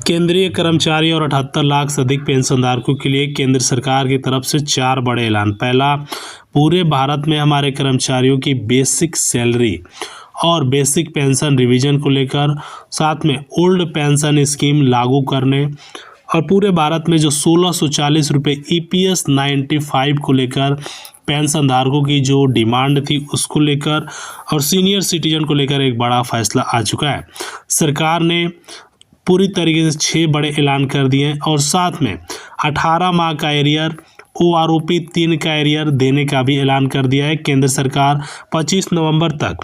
केंद्रीय कर्मचारी और 78 लाख से अधिक पेंशनधारकों के लिए केंद्र सरकार की तरफ से 4 बड़े ऐलान। पहला, पूरे भारत में हमारे कर्मचारियों की बेसिक सैलरी और बेसिक पेंशन रिवीजन को लेकर, साथ में ओल्ड पेंशन स्कीम लागू करने और पूरे भारत में जो 1640 रुपये EPS 95 को लेकर पेंशन धारकों की जो डिमांड थी उसको लेकर और सीनियर सिटीजन को लेकर एक बड़ा फैसला आ चुका है। सरकार ने पूरी तरीके से 6 बड़े ऐलान कर दिए हैं और साथ में 18 माह का एरियर, OROP 3 का एरियर देने का भी ऐलान कर दिया है। केंद्र सरकार 25 नवंबर तक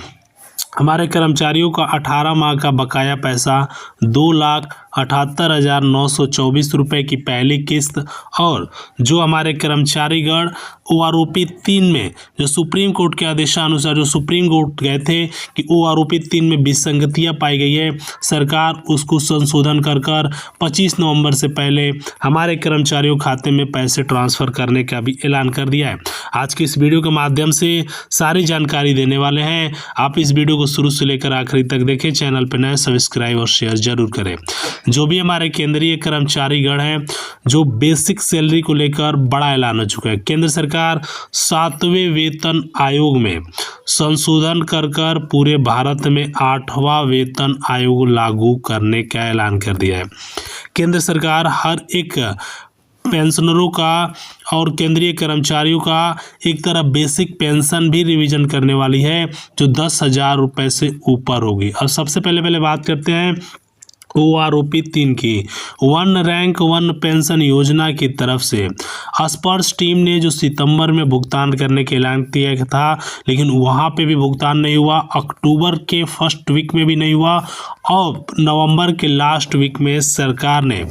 हमारे कर्मचारियों का 18 माह का बकाया पैसा 2,78,924 रुपये की पहली किस्त और जो हमारे कर्मचारीगण OROP 3 में जो सुप्रीम कोर्ट के आदेशानुसार जो सुप्रीम कोर्ट गए थे कि OROP 3 में विसंगतियां पाई गई है, सरकार उसको संशोधन कर 25 नवंबर से पहले हमारे कर्मचारियों खाते में पैसे ट्रांसफ़र करने का भी ऐलान कर दिया है। आज की इस वीडियो के माध्यम से सारी जानकारी देने वाले हैं। आप इस वीडियो को शुरू से लेकर आखिरी तक देखें। चैनल पर नए सब्सक्राइब और शेयर जरूर करें। जो भी हमारे केंद्रीय कर्मचारीगण हैं, जो बेसिक सैलरी को लेकर बड़ा ऐलान हो चुका है। केंद्र सरकार 7वें वेतन आयोग में संशोधन कर पूरे भारत में 8वां वेतन आयोग लागू करने का ऐलान कर दिया है। केंद्र सरकार हर एक पेंशनरों का और केंद्रीय कर्मचारियों का एक तरह बेसिक पेंशन भी रिवीजन करने वाली है जो 10,000 रुपये से ऊपर होगी। और सबसे पहले बात करते हैं OROP 3 की। वन रैंक वन पेंशन योजना की तरफ से स्पर्श टीम ने जो सितंबर में भुगतान करने के ऐलान किया था, लेकिन वहाँ पे भी भुगतान नहीं हुआ। अक्टूबर के फर्स्ट वीक में भी नहीं हुआ और नवंबर के लास्ट वीक में सरकार ने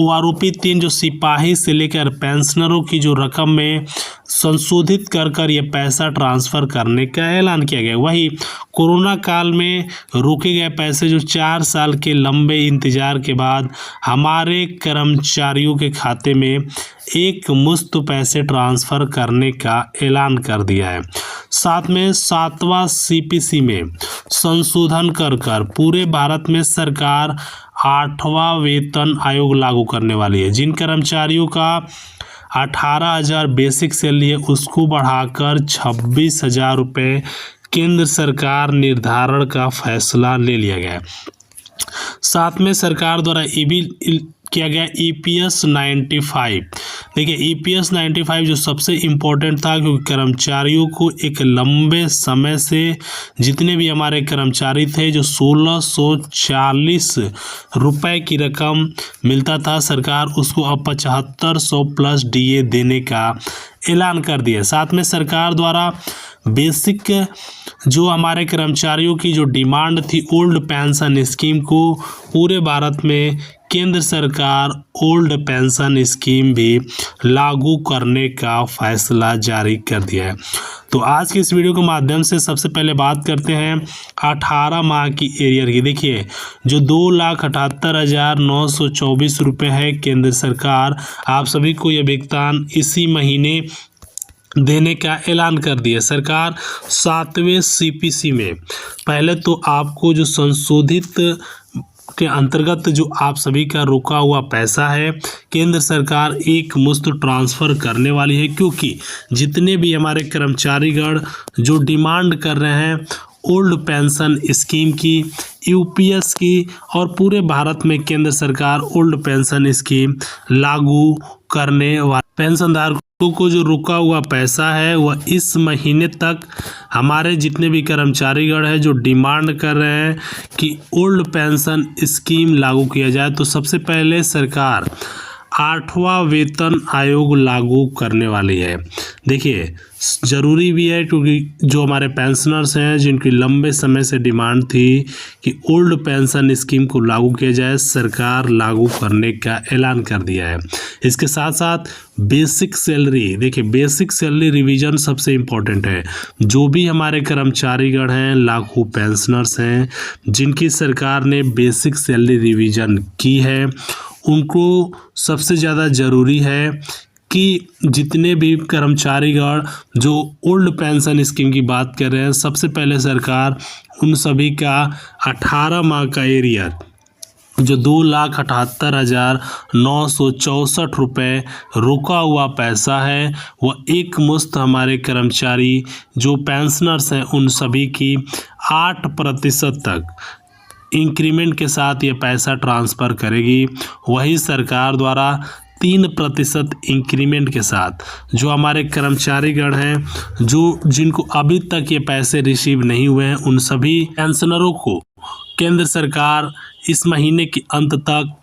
OROP 3 जो सिपाही से लेकर पेंशनरों की जो रकम में संशोधित कर ये पैसा ट्रांसफ़र करने का ऐलान किया गया। वही कोरोना काल में रोके गए पैसे जो 4 साल के लंबे इंतजार के बाद हमारे कर्मचारियों के खाते में एक मुश्त पैसे ट्रांसफ़र करने का ऐलान कर दिया है। साथ में 7वां CPC में संशोधन कर पूरे भारत में सरकार 8वां वेतन आयोग लागू करने वाली है। जिन कर्मचारियों का 18,000 बेसिक सैलरी है उसको बढ़ाकर 26,000 रुपये केंद्र सरकार निर्धारण का फैसला ले लिया गया है। साथ में सरकार द्वारा ये भी किया गया EPS 95। देखिए EPS 95 जो सबसे इम्पोर्टेंट था, क्योंकि कर्मचारियों को एक लंबे समय से जितने भी हमारे कर्मचारी थे जो 1640 रुपये की रकम मिलता था, सरकार उसको अब 7500 प्लस DA देने का ऐलान कर दिया। साथ में सरकार द्वारा बेसिक जो हमारे कर्मचारियों की जो डिमांड थी ओल्ड पेंशन स्कीम को पूरे भारत में केंद्र सरकार ओल्ड पेंशन स्कीम भी लागू करने का फैसला जारी कर दिया है। तो आज की इस वीडियो के माध्यम से सबसे पहले बात करते हैं 18 माह की एरियर की। देखिए जो 2,78,924 रुपये है, केंद्र सरकार आप सभी को यह भुगतान इसी महीने देने का ऐलान कर दिया। सरकार 7वें CPC में पहले तो आपको जो संशोधित के अंतर्गत जो आप सभी का रुका हुआ पैसा है केंद्र सरकार एक मुश्त ट्रांसफ़र करने वाली है, क्योंकि जितने भी हमारे कर्मचारीगण जो डिमांड कर रहे हैं ओल्ड पेंशन स्कीम की, UPS की, और पूरे भारत में केंद्र सरकार ओल्ड पेंशन स्कीम लागू करने वाले पेंशनधारकों को जो रुका हुआ पैसा है वह इस महीने तक हमारे जितने भी कर्मचारीगण हैं जो डिमांड कर रहे हैं कि ओल्ड पेंशन स्कीम लागू किया जाए, तो सबसे पहले सरकार 8वां वेतन आयोग लागू करने वाली है। देखिए ज़रूरी भी है, क्योंकि जो हमारे पेंशनर्स हैं जिनकी लंबे समय से डिमांड थी कि ओल्ड पेंशन स्कीम को लागू किया जाए, सरकार लागू करने का ऐलान कर दिया है। इसके साथ साथ बेसिक सैलरी, देखिए बेसिक सैलरी रिवीजन सबसे इम्पोर्टेंट है। जो भी हमारे कर्मचारीगण हैं, लाखों पेंशनर्स हैं जिनकी सरकार ने बेसिक सैलरी रिवीजन की है, उनको सबसे ज़्यादा ज़रूरी है कि जितने भी कर्मचारीगण जो ओल्ड पेंशन स्कीम की बात कर रहे हैं, सबसे पहले सरकार उन सभी का 18 माह का एरियर जो 2,78,964 रुपये रुका हुआ पैसा है वह एक मुश्त हमारे कर्मचारी जो पेंशनर्स हैं उन सभी की 8% तक इंक्रीमेंट के साथ ये पैसा ट्रांसफ़र करेगी। वही सरकार द्वारा 3% इंक्रीमेंट के साथ जो हमारे कर्मचारीगण हैं जिनको अभी तक ये पैसे रिसीव नहीं हुए हैं उन सभी पेंशनरों को केंद्र सरकार इस महीने के अंत तक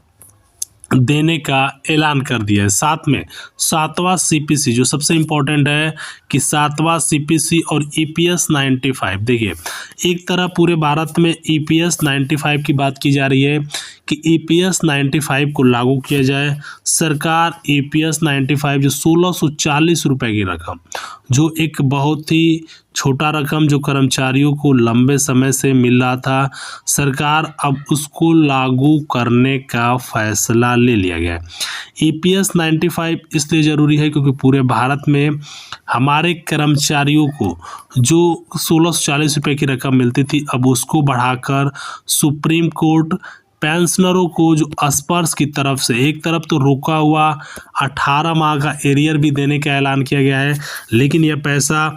देने का ऐलान कर दिया है। साथ में 7वां CPC जो सबसे इम्पोर्टेंट है कि 7वां CPC और EPS 95, देखिए एक तरह पूरे भारत में EPS 95 की बात की जा रही है कि EPS 95 को लागू किया जाए। सरकार EPS 95 जो 1640 रुपये की रकम, जो एक बहुत ही छोटा रकम जो कर्मचारियों को लंबे समय से मिल रहा था, सरकार अब उसको लागू करने का फैसला ले लिया गया है। EPS 95 इसलिए ज़रूरी है क्योंकि पूरे भारत में हमारे कर्मचारियों को जो 1640 रुपये की रकम मिलती थी अब उसको बढ़ाकर सुप्रीम कोर्ट पेंशनरों को जो स्पर्श की तरफ से एक तरफ तो रुका हुआ 18 माह का एरियर भी देने का ऐलान किया गया है, लेकिन यह पैसा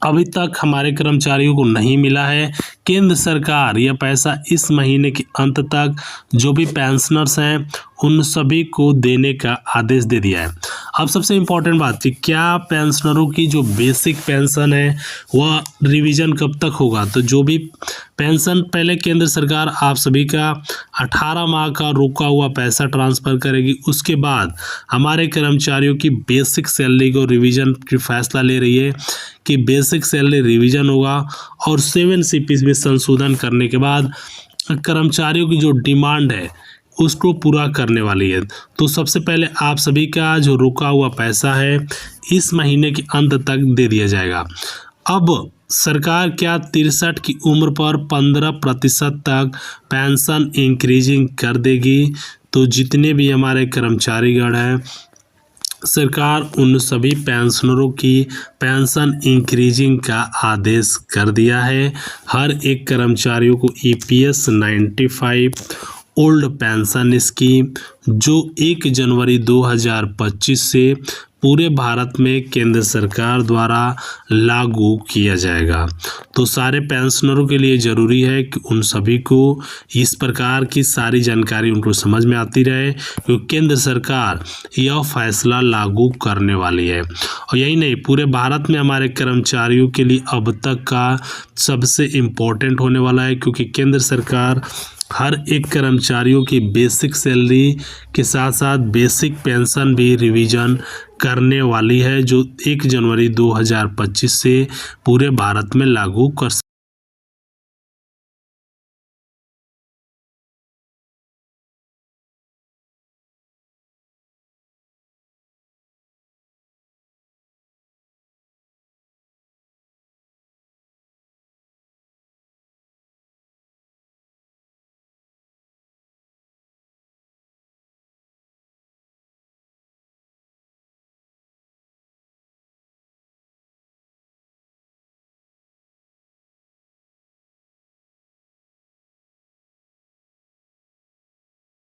अभी तक हमारे कर्मचारियों को नहीं मिला है। केंद्र सरकार यह पैसा इस महीने के अंत तक जो भी पेंशनर्स हैं उन सभी को देने का आदेश दे दिया है। अब सबसे इम्पोर्टेंट बात कि क्या पेंशनरों की जो बेसिक पेंशन है वह रिवीजन कब तक होगा। तो जो भी पेंशन पहले केंद्र सरकार आप सभी का 18 माह का रुका हुआ पैसा ट्रांसफ़र करेगी, उसके बाद हमारे कर्मचारियों की बेसिक सैलरी को रिवीजन की फैसला ले रही है कि बेसिक सैलरी रिवीजन होगा और 7 CPC में संशोधन करने के बाद कर्मचारियों की जो डिमांड है उसको पूरा करने वाली है। तो सबसे पहले आप सभी का जो रुका हुआ पैसा है इस महीने के अंत तक दे दिया जाएगा। अब सरकार क्या 63 की उम्र पर 15% तक पेंशन इंक्रीजिंग कर देगी। तो जितने भी हमारे कर्मचारीगण हैं सरकार उन सभी पेंशनरों की पेंशन इंक्रीजिंग का आदेश कर दिया है। हर एक कर्मचारियों को EPS 95 ओल्ड पेंशन स्कीम जो 1 जनवरी 2025 से पूरे भारत में केंद्र सरकार द्वारा लागू किया जाएगा। तो सारे पेंशनरों के लिए ज़रूरी है कि उन सभी को इस प्रकार की सारी जानकारी उनको समझ में आती रहे क्योंकि केंद्र सरकार यह फैसला लागू करने वाली है। और यही नहीं, पूरे भारत में हमारे कर्मचारियों के लिए अब तक का सबसे इम्पोर्टेंट होने वाला है क्योंकि केंद्र सरकार हर एक कर्मचारियों की बेसिक सैलरी के साथ साथ बेसिक पेंशन भी रिवीजन करने वाली है जो 1 जनवरी 2025 से पूरे भारत में लागू कर